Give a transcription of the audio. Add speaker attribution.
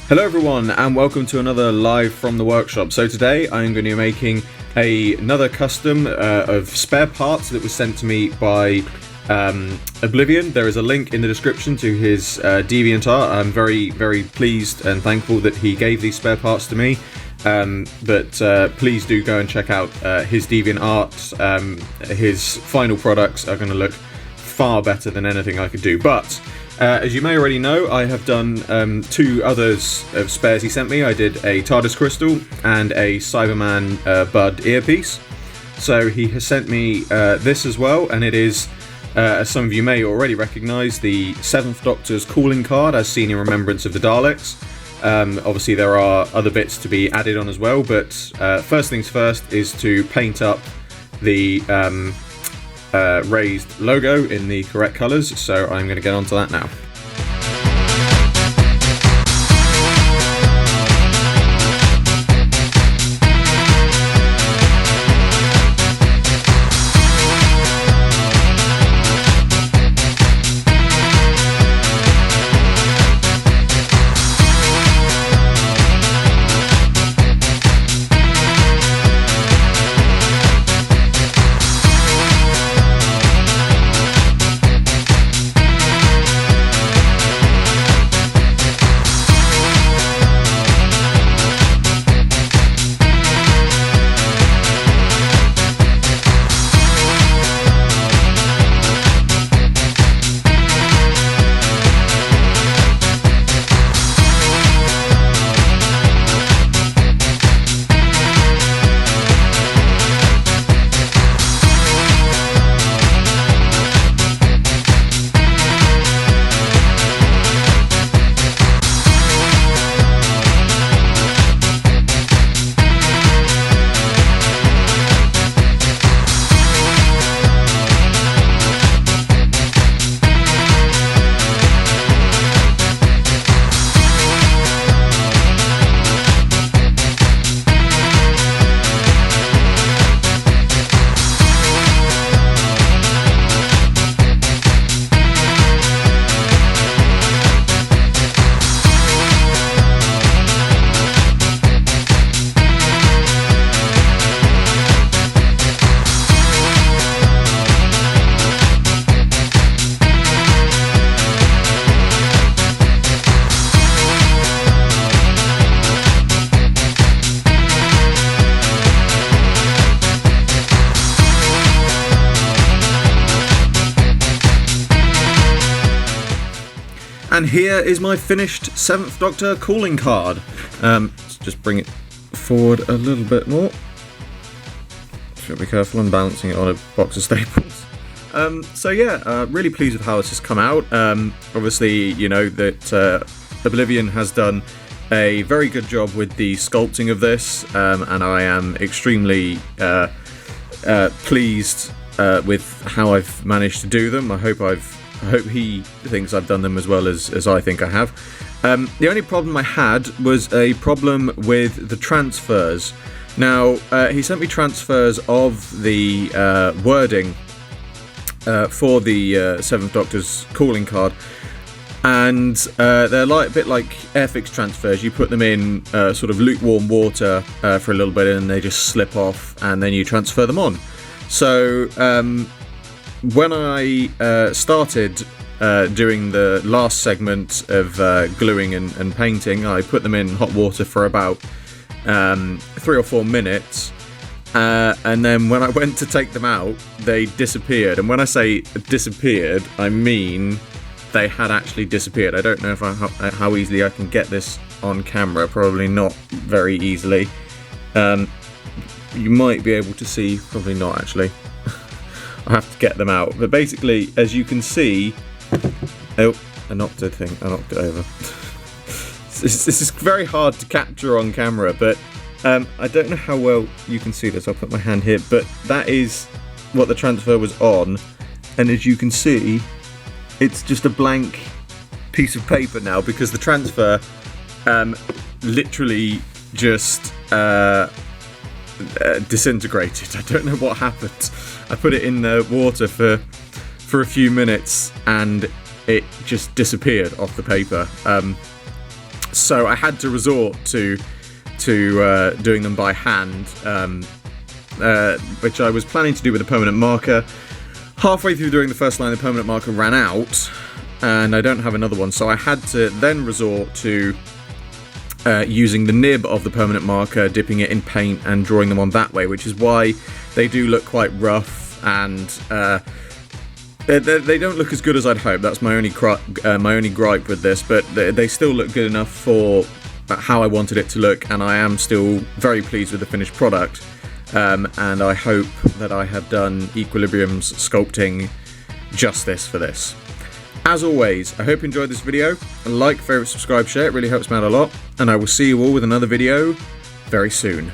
Speaker 1: Hello everyone and welcome to another live from the workshop. So today I'm going to be making another custom of spare parts that was sent to me by Obliv-Ian. There is a link in the description to his DeviantArt. I'm very pleased and thankful that he gave these spare parts to me. But please do go and check out his DeviantArt. His final products are going to look far better than anything I could do. But as you may already know, I have done two others of spares he sent me. I did a TARDIS crystal and a Cyberman Bud earpiece. So he has sent me this as well, and it is, as some of you may already recognise, the 7th Doctor's calling card as seen in Remembrance of the Daleks. Obviously there are other bits to be added on as well, but first things first is to paint up the raised logo in the correct colours, so I'm going to get onto that now. And here is my finished 7th Doctor calling card. Let's just bring it forward a little bit more. Should be careful, I'm balancing it on a box of staples. So yeah, really pleased with how this has come out. Obviously, you know that Obliv-Ian has done a very good job with the sculpting of this, and I am extremely pleased with how I've managed to do them. I hope he thinks I've done them as well as I think I have. The only problem I had was a problem with the transfers. Now, he sent me transfers of the wording for the 7th Doctor's calling card, and they're a bit like Airfix transfers. You put them in sort of lukewarm water for a little bit and they just slip off, and then you transfer them on. So when I started doing the last segment of gluing and painting, I put them in hot water for about 3 or 4 minutes, and then when I went to take them out, they disappeared. And when I say disappeared, I mean they had actually disappeared. I don't know how easily I can get this on camera, probably not very easily. You might be able to see, probably not actually. I have to get them out, but basically, as you can see, oh, I knocked it over. This is very hard to capture on camera, but I don't know how well you can see this. I'll put my hand here, but that is what the transfer was on, and as you can see, it's just a blank piece of paper now because the transfer literally just disintegrated. I don't know what happened. I put it in the water for a few minutes and it just disappeared off the paper. So I had to resort to doing them by hand, which I was planning to do with a permanent marker. Halfway through doing the first line, the permanent marker ran out, and I don't have another one, so I had to then resort to using the nib of the permanent marker, dipping it in paint and drawing them on that way, which is why they do look quite rough, and they don't look as good as I'd hope. That's my only gripe with this, but they still look good enough for how I wanted it to look, and I am still very pleased with the finished product. And I hope that I have done Equilibrium's sculpting justice for this. As always, I hope you enjoyed this video. Like, favourite, subscribe, share, it really helps me out a lot. And I will see you all with another video very soon.